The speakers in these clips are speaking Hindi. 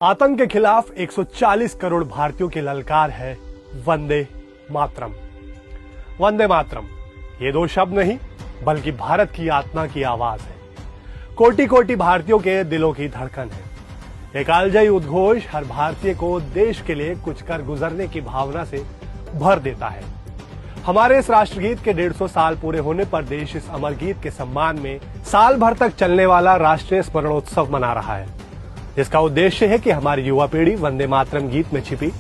आतंक के खिलाफ 140 करोड़ भारतीयों की ललकार है वंदे मातरम। वंदे मातरम ये दो शब्द नहीं बल्कि भारत की आत्मा की आवाज है। कोटि कोटि भारतीयों के दिलों की धड़कन है। एक कालजयी उद्घोष हर भारतीय को देश के लिए कुछ कर गुजरने की भावना से भर देता है। हमारे इस राष्ट्रगीत के 150 साल पूरे होने पर देश इस अमर गीत के सम्मान में साल भर तक चलने वाला राष्ट्रीय स्मरणोत्सव मना रहा है, जिसका उद्देश्य है कि हमारी युवा पीढ़ी वंदे मातरम गीत में छिपी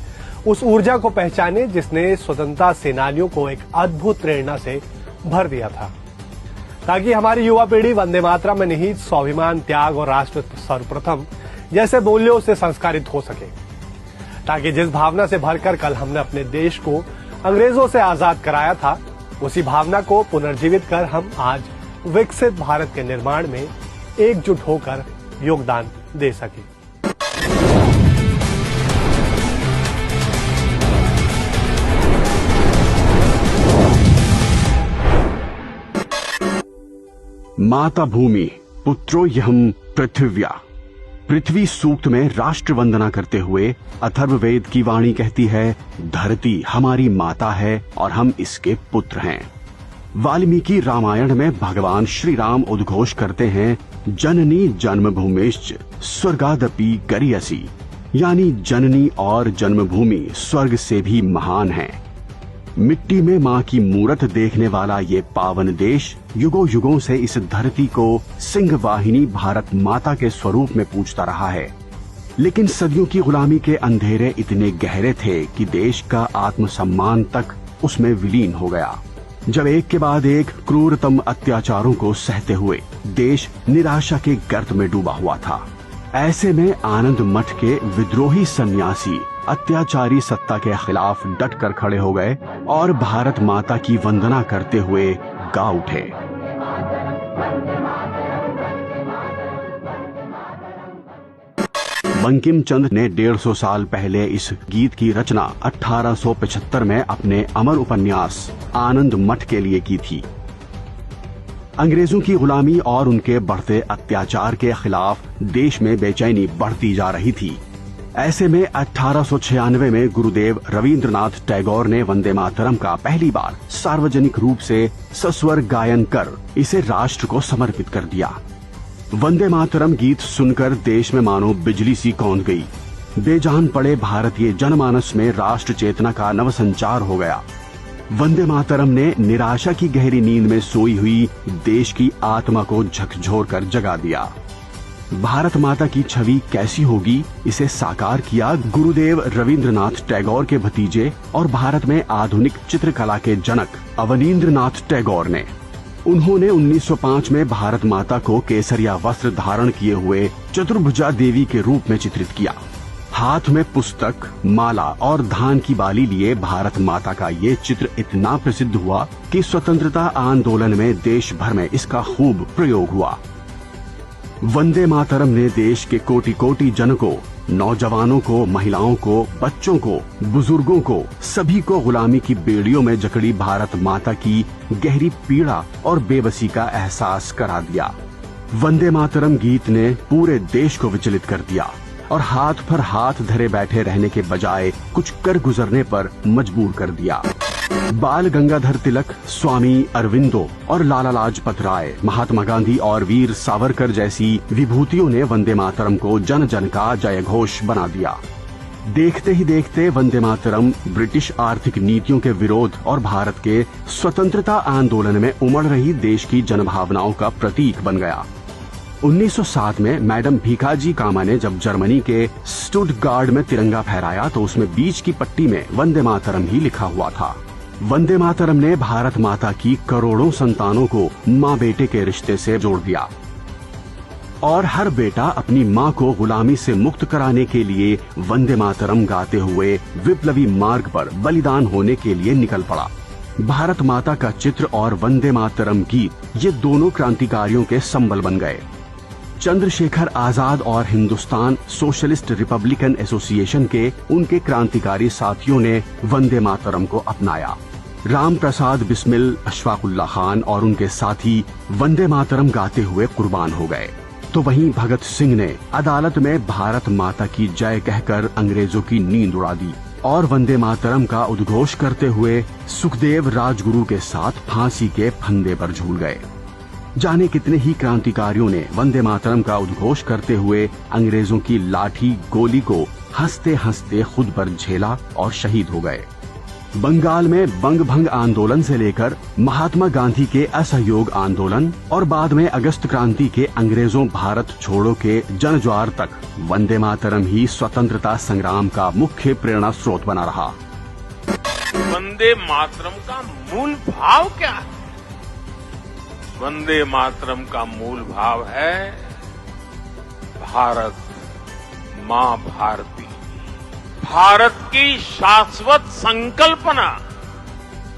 उस ऊर्जा को पहचाने जिसने स्वतंत्रता सेनानियों को एक अद्भुत प्रेरणा से भर दिया था, ताकि हमारी युवा पीढ़ी वंदे मातरम में निहित स्वाभिमान, त्याग और राष्ट्र सर्वप्रथम जैसे मूल्यों से संस्कारित हो सके, ताकि जिस भावना से भरकर कल हमने अपने देश को अंग्रेजों से आजाद कराया था, उसी भावना को पुनर्जीवित कर हम आज विकसित भारत के निर्माण में एकजुट होकर योगदान दे सके। माता भूमि पुत्रो यहम पृथिव्या। पृथ्वी सूक्त में राष्ट्र वंदना करते हुए अथर्ववेद की वाणी कहती है, धरती हमारी माता है और हम इसके पुत्र हैं। वाल्मीकि रामायण में भगवान श्री राम उद्घोष करते हैं, जननी जन्मभूमिश्च स्वर्गादपि गरियसी, यानी जननी और जन्मभूमि स्वर्ग से भी महान है। मिट्टी में माँ की मूरत देखने वाला ये पावन देश युगों युगों से इस धरती को सिंह वाहिनी भारत माता के स्वरूप में पूजता रहा है। लेकिन सदियों की गुलामी के अंधेरे इतने गहरे थे कि देश का आत्मसम्मान तक उसमें विलीन हो गया, जब एक के बाद एक क्रूरतम अत्याचारों को सहते हुए देश निराशा के गर्त में डूबा हुआ था। ऐसे में आनंद मठ के विद्रोही सन्यासी अत्याचारी सत्ता के खिलाफ डटकर खड़े हो गए और भारत माता की वंदना करते हुए गा उठे। बंकिम चंद्र ने 150 साल पहले इस गीत की रचना 1875 में अपने अमर उपन्यास आनंद मठ के लिए की थी। अंग्रेजों की गुलामी और उनके बढ़ते अत्याचार के खिलाफ देश में बेचैनी बढ़ती जा रही थी। ऐसे में 1896 में गुरुदेव रविंद्रनाथ टैगोर ने वंदे मातरम का पहली बार सार्वजनिक रूप से सस्वर गायन कर इसे राष्ट्र को समर्पित कर दिया। वंदे मातरम गीत सुनकर देश में मानो बिजली सी कौंध गई। बेजान पड़े भारतीय जनमानस में राष्ट्र चेतना का नवसंचार हो गया। वंदे मातरम ने निराशा की गहरी नींद में सोई हुई देश की आत्मा को झकझोर कर जगा दिया। भारत माता की छवि कैसी होगी, इसे साकार किया गुरुदेव रविंद्रनाथ टैगोर के भतीजे और भारत में आधुनिक चित्रकला के जनक अवनींद्रनाथ टैगोर ने। उन्होंने 1905 में भारत माता को केसरिया वस्त्र धारण किए हुए चतुर्भुजा देवी के रूप में चित्रित किया। हाथ में पुस्तक, माला और धान की बाली लिए भारत माता का ये चित्र इतना प्रसिद्ध हुआ कि स्वतंत्रता आंदोलन में देश भर में इसका खूब प्रयोग हुआ। वंदे मातरम ने देश के कोटि कोटि जनों, नौजवानों को, महिलाओं को, बच्चों को, बुजुर्गों को, सभी को गुलामी की बेड़ियों में जकड़ी भारत माता की गहरी पीड़ा और बेबसी का एहसास करा दिया। वंदे मातरम गीत ने पूरे देश को विचलित कर दिया और हाथ पर हाथ धरे बैठे रहने के बजाय कुछ कर गुजरने पर मजबूर कर दिया। बाल गंगाधर तिलक, स्वामी अरविंदो और लाला लाजपत राय, महात्मा गांधी और वीर सावरकर जैसी विभूतियों ने वंदे मातरम को जन जन का जय घोष बना दिया। देखते ही देखते वंदे मातरम ब्रिटिश आर्थिक नीतियों के विरोध और भारत के स्वतंत्रता आंदोलन में उमड़ रही देश की जनभावनाओं का प्रतीक बन गया। 1907 में मैडम भीखाजी कामा ने जब जर्मनी के स्टुटगार्ड में तिरंगा फहराया तो उसमें बीच की पट्टी में वंदे मातरम ही लिखा हुआ था। वंदे मातरम ने भारत माता की करोड़ों संतानों को माँ बेटे के रिश्ते से जोड़ दिया और हर बेटा अपनी माँ को गुलामी से मुक्त कराने के लिए वंदे मातरम गाते हुए विप्लवी मार्ग पर बलिदान होने के लिए निकल पड़ा। भारत माता का चित्र और वंदे मातरम गीत ये दोनों क्रांतिकारियों के संबल बन गए। चंद्रशेखर आजाद और हिंदुस्तान सोशलिस्ट रिपब्लिकन एसोसिएशन के उनके क्रांतिकारी साथियों ने वंदे मातरम को अपनाया। राम प्रसाद बिस्मिल, अशफाकुल्ला खान और उनके साथी वंदे मातरम गाते हुए कुर्बान हो गए। तो वहीं भगत सिंह ने अदालत में भारत माता की जय कहकर अंग्रेजों की नींद उड़ा दी और वंदे मातरम का उद्घोष करते हुए सुखदेव राजगुरु के साथ फांसी के फंदे पर झूल गए। जाने कितने ही क्रांतिकारियों ने वंदे मातरम का उद्घोष करते हुए अंग्रेजों की लाठी गोली को हंसते हंसते खुद पर झेला और शहीद हो गए। बंगाल में बंग भंग आंदोलन से लेकर महात्मा गांधी के असहयोग आंदोलन और बाद में अगस्त क्रांति के अंग्रेजों भारत छोड़ो के जनज्वार तक वंदे मातरम ही स्वतंत्रता संग्राम का मुख्य प्रेरणा स्रोत बना रहा। वंदे मातरम का मूल भाव क्या है? वंदे मातरम का मूल भाव है भारत मां भारती, भारत की शाश्वत संकल्पना,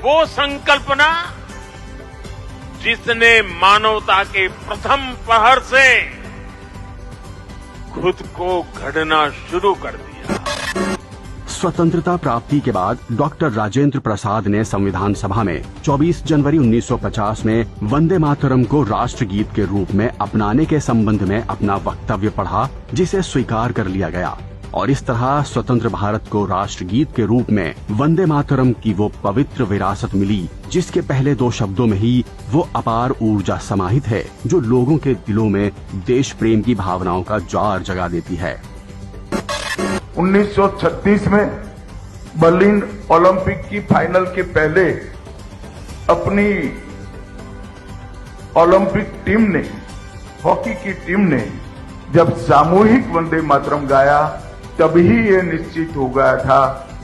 वो संकल्पना जिसने मानवता के प्रथम पहर से खुद को गढ़ना शुरू कर दिया। स्वतंत्रता प्राप्ति के बाद डॉक्टर राजेंद्र प्रसाद ने संविधान सभा में 24 जनवरी 1950 में वंदे मातरम को राष्ट्रगीत के रूप में अपनाने के संबंध में अपना वक्तव्य पढ़ा, जिसे स्वीकार कर लिया गया और इस तरह स्वतंत्र भारत को राष्ट्रगीत के रूप में वंदे मातरम की वो पवित्र विरासत मिली, जिसके पहले दो शब्दों में ही वो अपार ऊर्जा समाहित है जो लोगों के दिलों में देश प्रेम की भावनाओं का ज्वार जगा देती है। 1936 में बर्लिन ओलंपिक की फाइनल के पहले अपनी ओलंपिक टीम ने, हॉकी की टीम ने जब सामूहिक वंदे मातरम गाया, तभी ये निश्चित हो गया था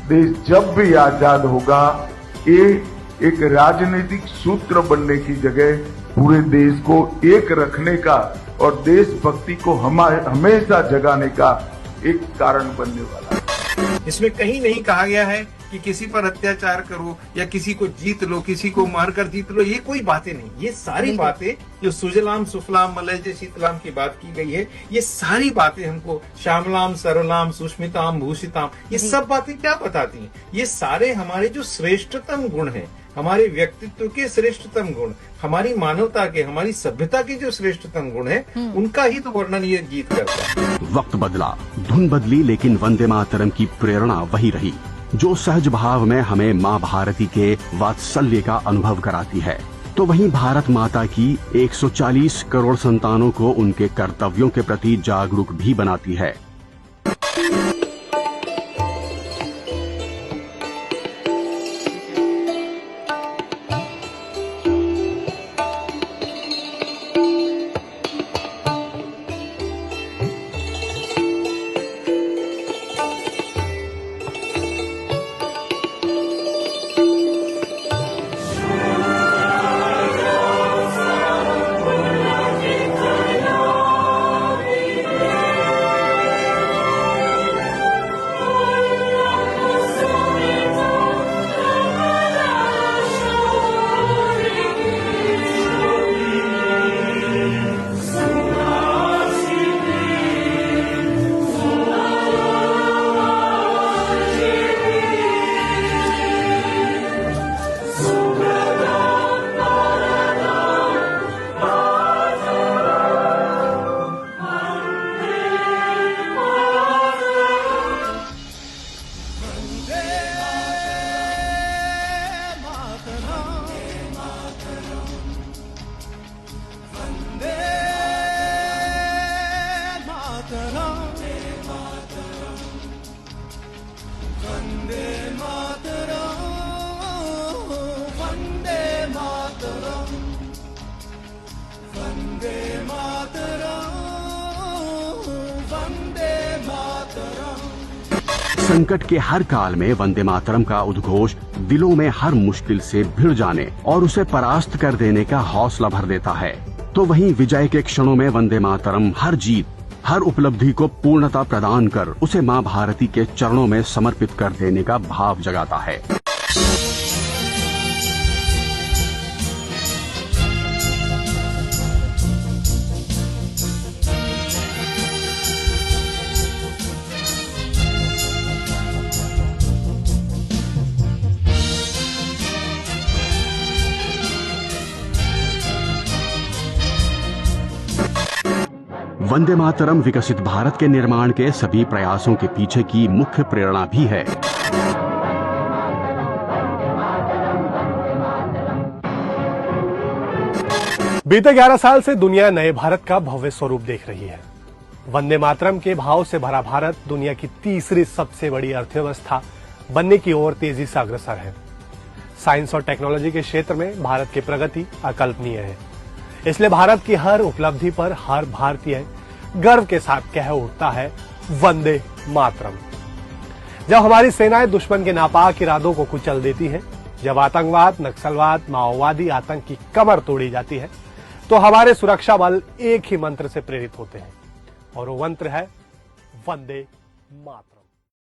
देश जब भी आजाद होगा ये एक राजनीतिक सूत्र बनने की जगह पूरे देश को एक रखने का और देशभक्ति को हमेशा जगाने का एक कारण बनने वाला है। इसमें कहीं नहीं कहा गया है कि किसी पर अत्याचार करो या किसी को जीत लो, किसी को मारकर जीत लो, ये कोई बातें नहीं। ये सारी बातें जो सुजलाम सुफलाम मलयज शीतलाम की बात की गई है, ये सारी बातें हमको श्यामलाम सरलाम सुष्मिताम भूषिताम, ये सब बातें क्या बताती हैं? ये सारे हमारे जो श्रेष्ठतम गुण हैं, हमारे व्यक्तित्व के श्रेष्ठतम गुण, हमारी मानवता के, हमारी सभ्यता के जो श्रेष्ठतम गुण है, उनका ही तो वर्णन ये गीत करता है। वक्त बदला, धुन बदली, लेकिन वंदे मातरम की प्रेरणा वही रही, जो सहज भाव में हमें माँ भारती के वात्सल्य का अनुभव कराती है। तो वहीं भारत माता की 140 करोड़ संतानों को उनके कर्तव्यों के प्रति जागरूक भी बनाती है। संकट के हर काल में वंदे मातरम का उद्घोष दिलों में हर मुश्किल से भिड़ जाने और उसे परास्त कर देने का हौसला भर देता है। तो वहीं विजय के क्षणों में वंदे मातरम हर जीत, हर उपलब्धि को पूर्णता प्रदान कर उसे माँ भारती के चरणों में समर्पित कर देने का भाव जगाता है। वंदे मातरम विकसित भारत के निर्माण के सभी प्रयासों के पीछे की मुख्य प्रेरणा भी है। बीते 11 साल से दुनिया नए भारत का भव्य स्वरूप देख रही है। वंदे मातरम के भाव से भरा भारत दुनिया की तीसरी सबसे बड़ी अर्थव्यवस्था बनने की ओर तेजी से अग्रसर है। साइंस और टेक्नोलॉजी के क्षेत्र में भारत की प्रगति अकल्पनीय है। इसलिए भारत की हर उपलब्धि पर हर भारतीय गर्व के साथ कह उठता है, वंदे मातरम। जब हमारी सेनाएं दुश्मन के नापाक इरादों को कुचल देती हैं, जब आतंकवाद, नक्सलवाद, माओवादी आतंक की कमर तोड़ी जाती है, तो हमारे सुरक्षा बल एक ही मंत्र से प्रेरित होते हैं, और वो मंत्र है वंदे मातरम।